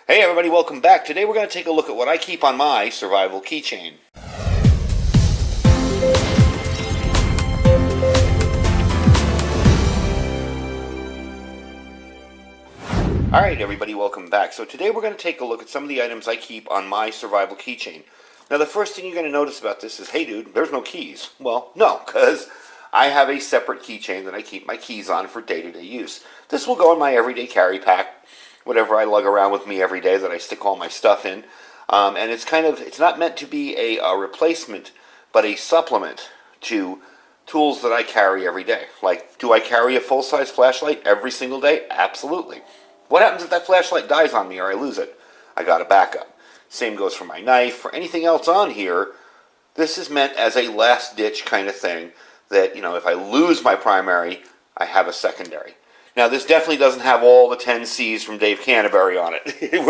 Hey everybody, welcome back. Today we're going to take a look at what I keep on my survival keychain. Alright everybody, welcome back. So today we're going to take a look at some of the items I keep on my survival keychain. Now the first thing you're going to notice about this is, hey dude, there's no keys. Well, no, because I have a separate keychain that I keep my keys on for day-to-day use. This will go in my everyday carry pack, whatever I lug around with me every day that I stick all my stuff in. And it's not meant to be a replacement, but a supplement to tools that I carry every day. Like, do I carry a full-size flashlight every single day? Absolutely. What happens if that flashlight dies on me or I lose it? I got a backup. Same goes for my knife, for anything else on here. This is meant as a last-ditch kind of thing that, if I lose my primary, I have a secondary. Now, this definitely doesn't have all the 10 C's from Dave Canterbury on it.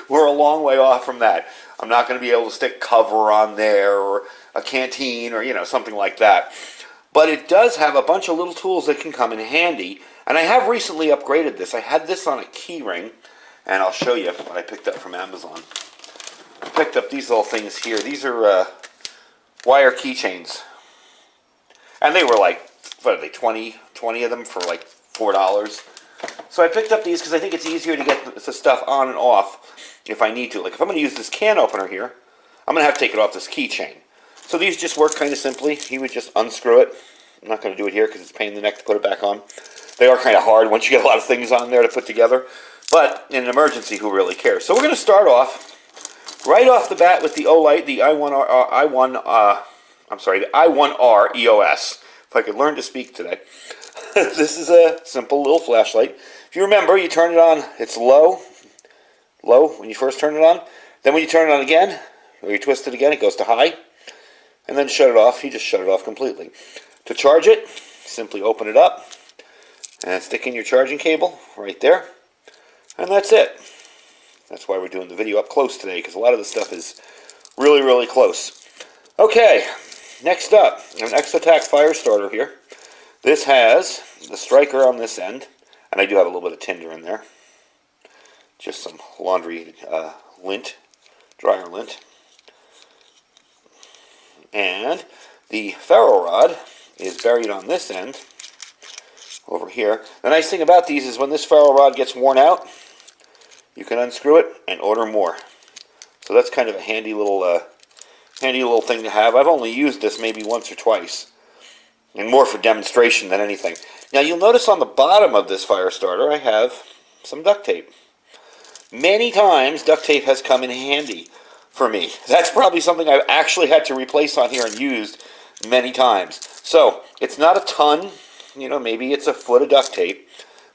we're a long way off from that. I'm not going to be able to stick cover on there or a canteen or, something like that. But it does have a bunch of little tools that can come in handy. And I have recently upgraded this. I had this on a key ring, and I'll show you what I picked up from Amazon. I picked up these little things here. These are wire keychains. And they were like, what are they, 20 of them for like $4. So I picked up these because I think it's easier to get the stuff on and off if I need to. Like if I'm going to use this can opener here, I'm going to have to take it off this keychain. So these just work kind of simply. You would just unscrew it. I'm not going to do it here because it's a pain in the neck to put it back on. They are kind of hard once you get a lot of things on there to put together. But in an emergency, who really cares? So we're going to start off right off the bat with the Olight, the the I1R EOS. If I could learn to speak today. This is a simple little flashlight. If you remember, you turn it on, it's low when you first turn it on. Then when you turn it on again, or you twist it again, it goes to high. And then shut it off, you just shut it off completely. To charge it, simply open it up and stick in your charging cable right there. And that's it. That's why we're doing the video up close today, because a lot of the stuff is really, really close. Okay, next up, an Exotac fire starter here. This has the striker on this end, and I do have a little bit of tinder in there. Just some laundry lint, dryer lint. And the ferro rod is buried on this end, over here. The nice thing about these is when this ferro rod gets worn out, you can unscrew it and order more. So that's kind of a handy little thing to have. I've only used this maybe once or twice. And more for demonstration than anything. Now you'll notice on the bottom of this fire starter I have some duct tape. Many times duct tape has come in handy for me. That's probably something I've actually had to replace on here and used many times. So it's not a ton, maybe it's a foot of duct tape,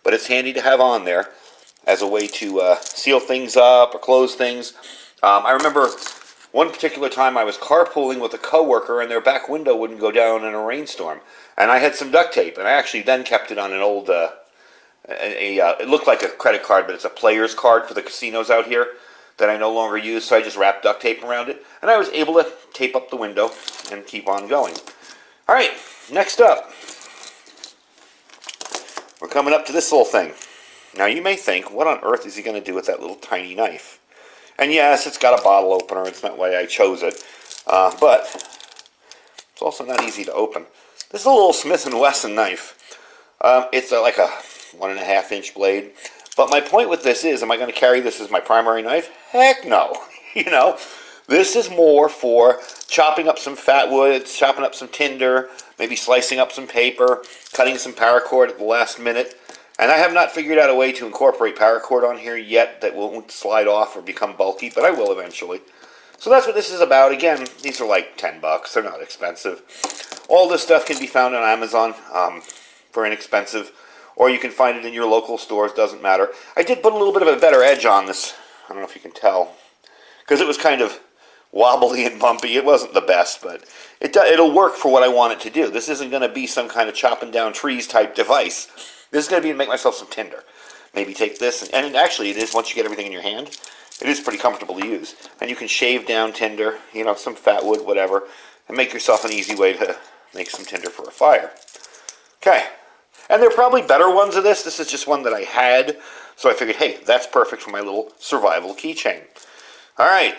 but it's handy to have on there as a way to seal things up or close things. I remember one particular time I was carpooling with a coworker and their back window wouldn't go down in a rainstorm. And I had some duct tape, and I actually then kept it on an old, it looked like a credit card, but it's a player's card for the casinos out here that I no longer use, so I just wrapped duct tape around it. And I was able to tape up the window and keep on going. All right, next up, we're coming up to this little thing. Now you may think, what on earth is he going to do with that little tiny knife? And yes, it's got a bottle opener. It's not why I chose it. But it's also not easy to open. This is a little Smith & Wesson knife. It's like a 1.5 inch blade. But my point with this is, am I going to carry this as my primary knife? Heck no. This is more for chopping up some fat wood, chopping up some tinder, maybe slicing up some paper, cutting some paracord at the last minute. And I have not figured out a way to incorporate paracord on here yet that won't slide off or become bulky, but I will eventually. So that's what this is about. Again, these are like $10. They're not expensive. All this stuff can be found on Amazon for inexpensive, or you can find it in your local stores, doesn't matter. I did put a little bit of a better edge on this. I don't know if you can tell, because it was kind of wobbly and bumpy. It wasn't the best, but it'll work for what I want it to do. This isn't going to be some kind of chopping down trees type device. This is going to be to make myself some tinder. Maybe take this, and actually it is, once you get everything in your hand, it is pretty comfortable to use. And you can shave down tinder, some fat wood, whatever, and make yourself an easy way to make some tinder for a fire. Okay, And there are probably better ones of this. This is just one that I had. So I figured, hey, that's perfect for my little survival keychain. All right,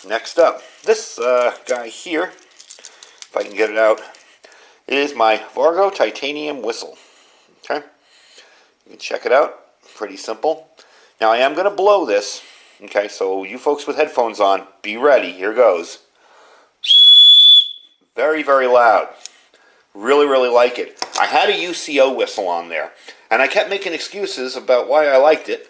next up. This guy here, if I can get it out, is my Vargo titanium whistle. Okay, you can check it out. Pretty simple. Now I am going to blow this. Okay, so you folks with headphones on, be ready. Here goes. Very, very loud. Really, really like it. I had a UCO whistle on there, and I kept making excuses about why I liked it,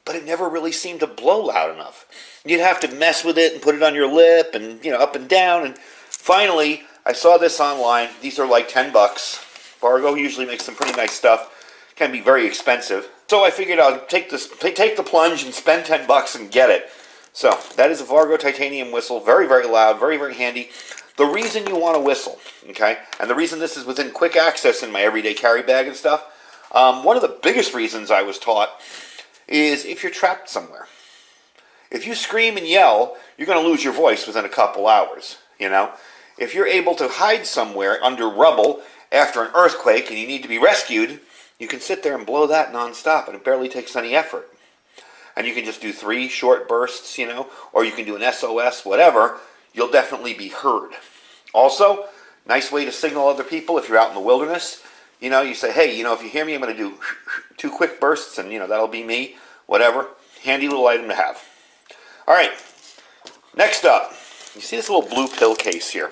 but it never really seemed to blow loud enough. You'd have to mess with it and put it on your lip and, up and down, and finally, I saw this online. These are like 10 bucks. Vargo usually makes some pretty nice stuff. Can be very expensive. So I figured I'd take the plunge and spend 10 bucks and get it. So that is a Vargo titanium whistle. Very, very loud. Very, very handy. The reason you want a whistle, okay, and the reason this is within quick access in my everyday carry bag and stuff, one of the biggest reasons I was taught is if you're trapped somewhere. If you scream and yell, you're going to lose your voice within a couple hours, If you're able to hide somewhere under rubble after an earthquake and you need to be rescued, you can sit there and blow that nonstop, and it barely takes any effort. And you can just do 3 short bursts, or you can do an SOS, whatever. You'll definitely be heard. Also, nice way to signal other people if you're out in the wilderness. You say, hey, if you hear me, I'm going to do 2 quick bursts, and, that'll be me, whatever. Handy little item to have. All right, next up, you see this little blue pill case here.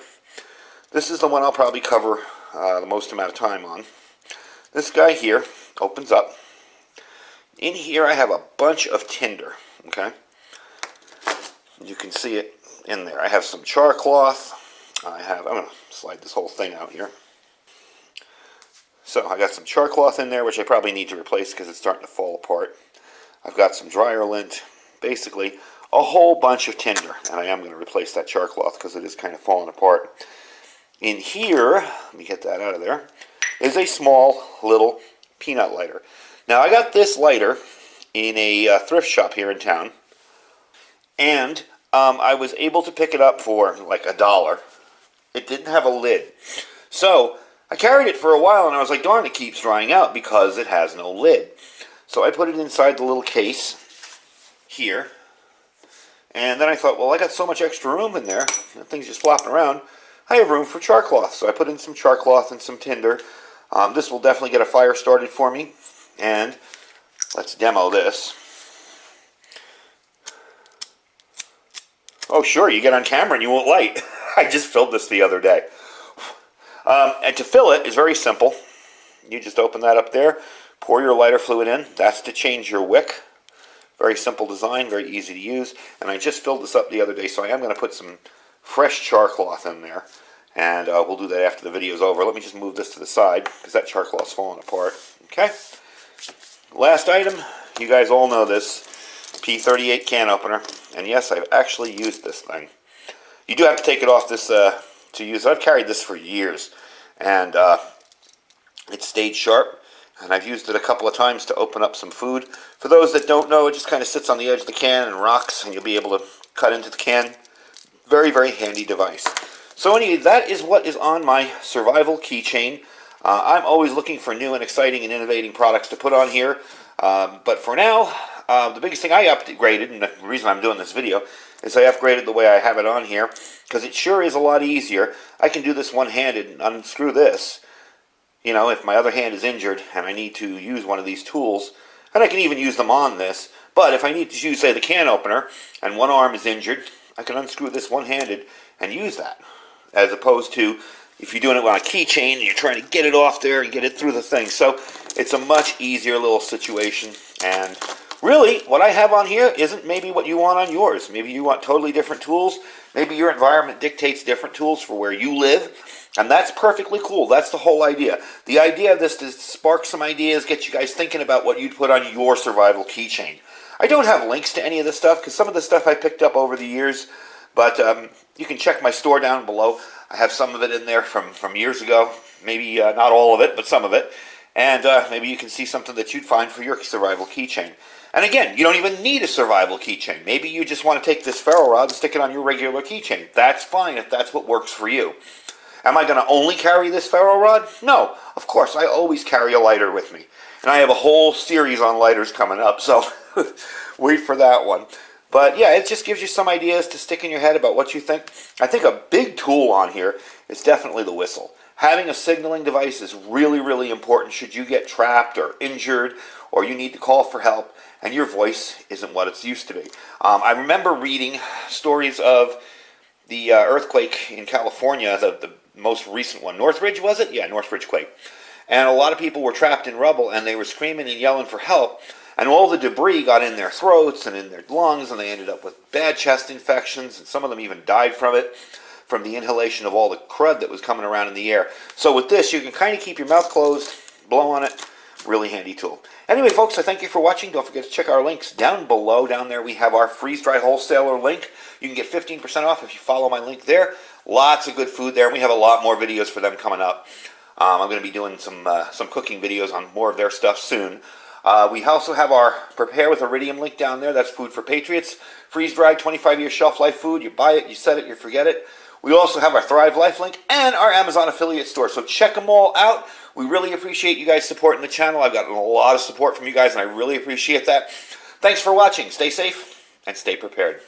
This is the one I'll probably cover the most amount of time on. This guy here opens up. In here I have a bunch of tinder, okay? You can see it in there. I have some char cloth. I'm going to slide this whole thing out here. So I got some char cloth in there, which I probably need to replace because it's starting to fall apart. I've got some dryer lint. Basically, a whole bunch of tinder. And I am going to replace that char cloth because it is kind of falling apart. In here, let me get that out of there, is a small little peanut lighter. Now I got this lighter in a thrift shop here in town. And I was able to pick it up for like $1. It didn't have a lid. So I carried it for a while and I was like, darn, it keeps drying out because it has no lid. So I put it inside the little case here. And then I thought, well, I got so much extra room in there. Things just flopping around. I have room for char cloth. So I put in some char cloth and some tinder. This will definitely get a fire started for me. And let's demo this. Oh, sure, you get on camera and you won't light. I just filled this the other day. And to fill it is very simple. You just open that up there, pour your lighter fluid in. That's to change your wick. Very simple design, very easy to use. And I just filled this up the other day, so I am going to put some fresh char cloth in there. And we'll do that after the video's over. Let me just move this to the side, because that char cloth's falling apart. Okay? Last item, you guys all know this. P38 can opener. And yes, I've actually used this thing. You do have to take it off this to use. I've carried this for years. And it stayed sharp. And I've used it a couple of times to open up some food. For those that don't know, it just kind of sits on the edge of the can and rocks. And you'll be able to cut into the can. Very, very handy device. So anyway, that is what is on my survival keychain. I'm always looking for new and exciting and innovating products to put on here. But for now, the biggest thing I upgraded, and the reason I'm doing this video, is I upgraded the way I have it on here, because it sure is a lot easier. I can do this one-handed and unscrew this, if my other hand is injured and I need to use one of these tools, and I can even use them on this. But if I need to use, say, the can opener, and one arm is injured, I can unscrew this one-handed and use that, as opposed to if you're doing it on a keychain and you're trying to get it off there and get it through the thing. So it's a much easier little situation. And really, what I have on here isn't maybe what you want on yours. Maybe you want totally different tools. Maybe your environment dictates different tools for where you live. And that's perfectly cool. That's the whole idea. The idea of this is to spark some ideas, get you guys thinking about what you'd put on your survival keychain. I don't have links to any of this stuff because some of the stuff I picked up over the years. But you can check my store down below. I have some of it in there from years ago. Maybe not all of it, but some of it. And maybe you can see something that you'd find for your survival keychain. And again, you don't even need a survival keychain. Maybe you just want to take this ferro rod and stick it on your regular keychain. That's fine if that's what works for you. Am I going to only carry this ferro rod? No, of course, I always carry a lighter with me. And I have a whole series on lighters coming up, so wait for that one. But yeah, it just gives you some ideas to stick in your head about what you think. I think a big tool on here is definitely the whistle. Having a signaling device is really, really important should you get trapped or injured or you need to call for help and your voice isn't what it's used to be. I remember reading stories of the earthquake in California, the most recent one. Northridge, was it? Yeah, Northridge quake. And a lot of people were trapped in rubble and they were screaming and yelling for help. And all the debris got in their throats and in their lungs and they ended up with bad chest infections and some of them even died from it, from the inhalation of all the crud that was coming around in the air. So with this, you can kind of keep your mouth closed, blow on it. Really handy tool. Anyway, folks, I thank you for watching. Don't forget to check our links down below. Down there we have our freeze-dry wholesaler link. You can get 15% off if you follow my link there. Lots of good food there, and we have a lot more videos for them coming up. I'm going to be doing some cooking videos on more of their stuff soon. We also have our Prepare with Iridium link down there. That's food for patriots. Freeze-dried, 25-year shelf life food. You buy it, you set it, you forget it. We also have our Thrive Life link and our Amazon affiliate store. So check them all out. We really appreciate you guys supporting the channel. I've gotten a lot of support from you guys, and I really appreciate that. Thanks for watching. Stay safe and stay prepared.